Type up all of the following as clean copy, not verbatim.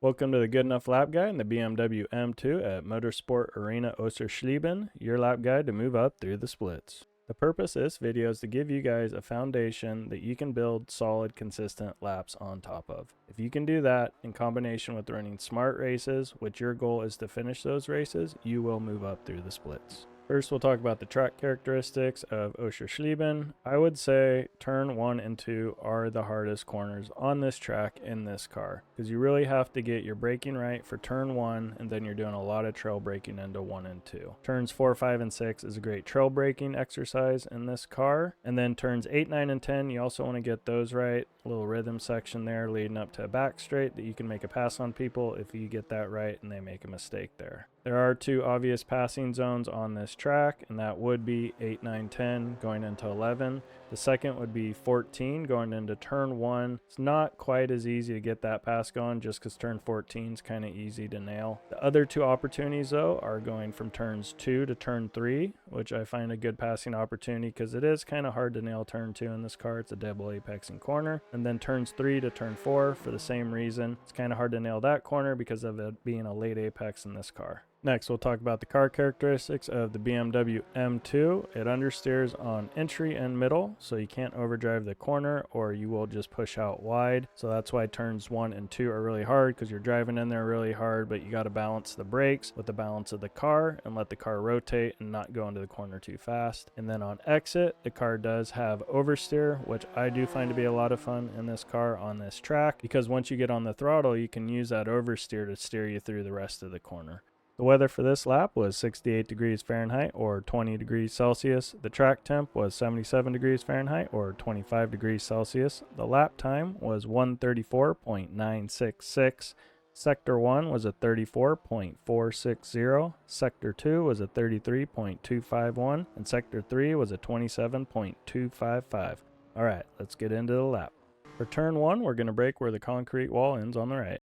Welcome to the Good Enough Lap Guide in the BMW M2 at Motorsport Arena Oschersleben, your lap guide to move up through the splits. The purpose of this video is to give you guys a foundation that you can build solid, consistent laps on top of. If you can do that in combination with running smart races, which your goal is to finish those races, you will move up through the splits. First, we'll talk about the track characteristics of Oschersleben. I would say turn 1 and 2 are the hardest corners on this track in this car, because you really have to get your braking right for turn 1, and then you're doing a lot of trail braking into 1 and 2. Turns 4, 5, and 6 is a great trail braking exercise in this car, and then turns 8, 9, and 10, you also want to get those right. A little rhythm section there leading up to a back straight that you can make a pass on people if you get that right and they make a mistake there. There are two obvious passing zones on this track, and that would be 8, 9, 10 going into 11. The second would be 14 going into turn 1. It's not quite as easy to get that pass going just because turn 14 is kind of easy to nail. The other two opportunities though are going from turns 2 to turn 3, which I find a good passing opportunity because it is kind of hard to nail turn 2 in this car. It's a double apexing corner. And then turns 3 to turn 4 for the same reason. It's kind of hard to nail that corner because of it being a late apex in this car. Next, we'll talk about the car characteristics of the BMW M2. It understeers on entry and middle, so you can't overdrive the corner or you will just push out wide. So that's why turns 1 and 2 are really hard, because you're driving in there really hard, but you got to balance the brakes with the balance of the car and let the car rotate and not go into the corner too fast. And then on exit, the car does have oversteer, which I do find to be a lot of fun in this car on this track, because once you get on the throttle, you can use that oversteer to steer you through the rest of the corner. The weather for this lap was 68 degrees Fahrenheit or 20 degrees Celsius. The track temp was 77 degrees Fahrenheit or 25 degrees Celsius. The lap time was 134.966. Sector 1 was a 34.460. Sector 2 was a 33.251. And Sector 3 was a 27.255. Alright, let's get into the lap. For turn 1, we're going to brake where the concrete wall ends on the right.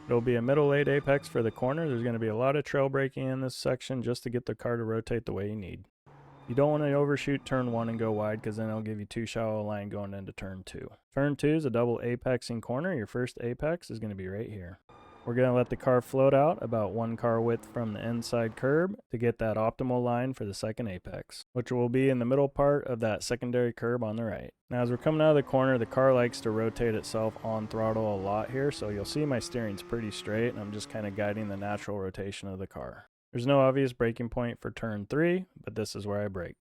It'll be a middle late apex for the corner. There's going to be a lot of trail braking in this section just to get the car to rotate the way you need. You don't want to overshoot turn 1 and go wide, because then it'll give you too shallow a line going into turn 2. Turn 2 is a double apexing corner. Your first apex is going to be right here. We're going to let the car float out about 1 car width from the inside curb to get that optimal line for the second apex, which will be in the middle part of that secondary curb on the right. Now as we're coming out of the corner, the car likes to rotate itself on throttle a lot here, so you'll see my steering's pretty straight and I'm just kind of guiding the natural rotation of the car. There's no obvious braking point for turn 3, but this is where I brake.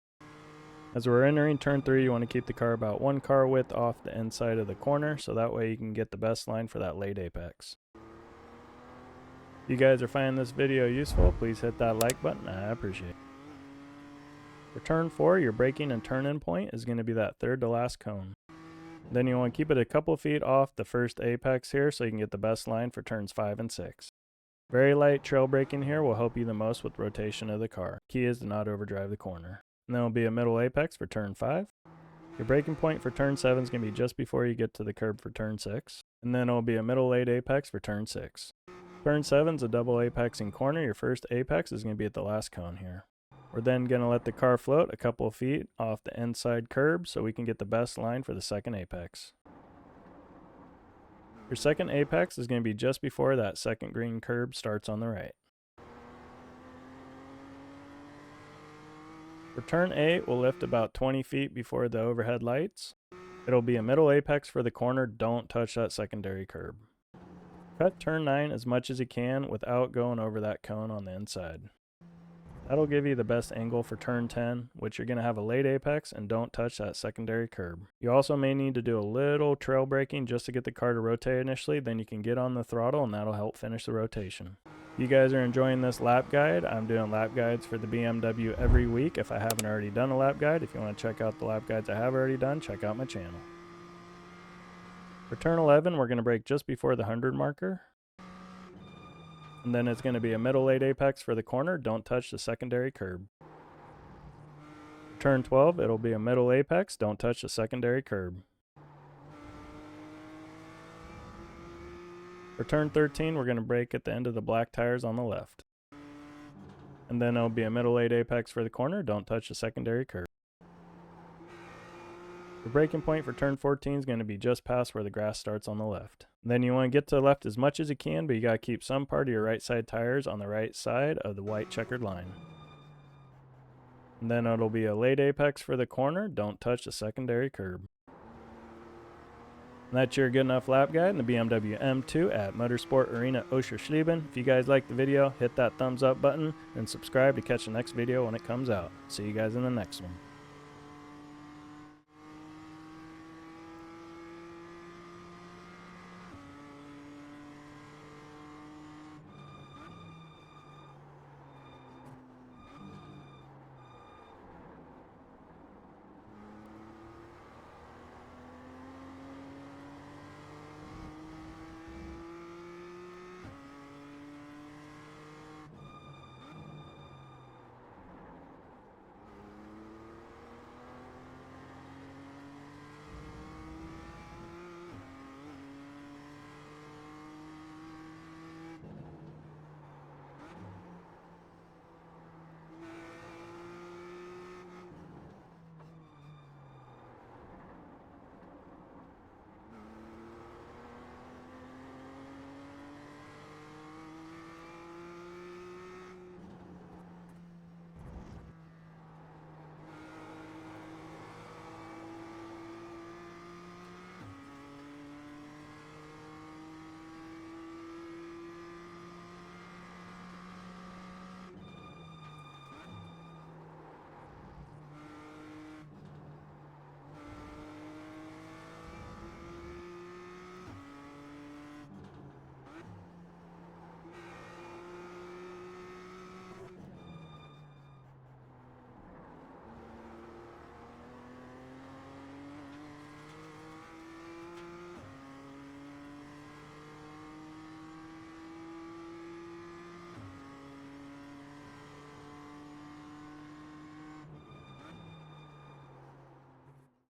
As we're entering turn 3, you want to keep the car about 1 car width off the inside of the corner, so that way you can get the best line for that late apex. If you guys are finding this video useful, please hit that like button. I appreciate it. For turn 4, your braking and turn-in point is going to be that third to last cone. Then you want to keep it a couple feet off the first apex here so you can get the best line for turns 5 and 6. Very light trail braking here will help you the most with rotation of the car. Key is to not overdrive the corner. And then will be a middle apex for turn 5. Your braking point for turn 7 is going to be just before you get to the curb for turn 6. And then it will be a middle late apex for turn 6. Turn 7 is a double apexing corner. Your first apex is going to be at the last cone here. We're then going to let the car float a couple of feet off the inside curb so we can get the best line for the second apex. Your second apex is going to be just before that second green curb starts on the right. For turn 8, we'll lift about 20 feet before the overhead lights. It'll be a middle apex for the corner. Don't touch that secondary curb. Cut turn 9 as much as you can without going over that cone on the inside. That'll give you the best angle for turn 10, which you're going to have a late apex, and don't touch that secondary curb. You also may need to do a little trail braking just to get the car to rotate initially, then you can get on the throttle and that'll help finish the rotation. If you guys are enjoying this lap guide, I'm doing lap guides for the BMW every week. If I haven't already done a lap guide, if you want to check out the lap guides I have already done, check out my channel. For turn 11, we're going to brake just before the 100 marker. And then it's going to be a middle late apex for the corner. Don't touch the secondary curb. For turn 12, it'll be a middle apex. Don't touch the secondary curb. For turn 13, we're going to brake at the end of the black tires on the left. And then it'll be a middle late apex for the corner. Don't touch the secondary curb. The braking point for turn 14 is going to be just past where the grass starts on the left. Then you want to get to the left as much as you can, but you got to keep some part of your right side tires on the right side of the white checkered line. And then it'll be a late apex for the corner. Don't touch the secondary curb. And that's your good enough lap guide in the BMW M2 at Motorsport Arena Oschersleben. If you guys liked the video, hit that thumbs up button and subscribe to catch the next video when it comes out. See you guys in the next one.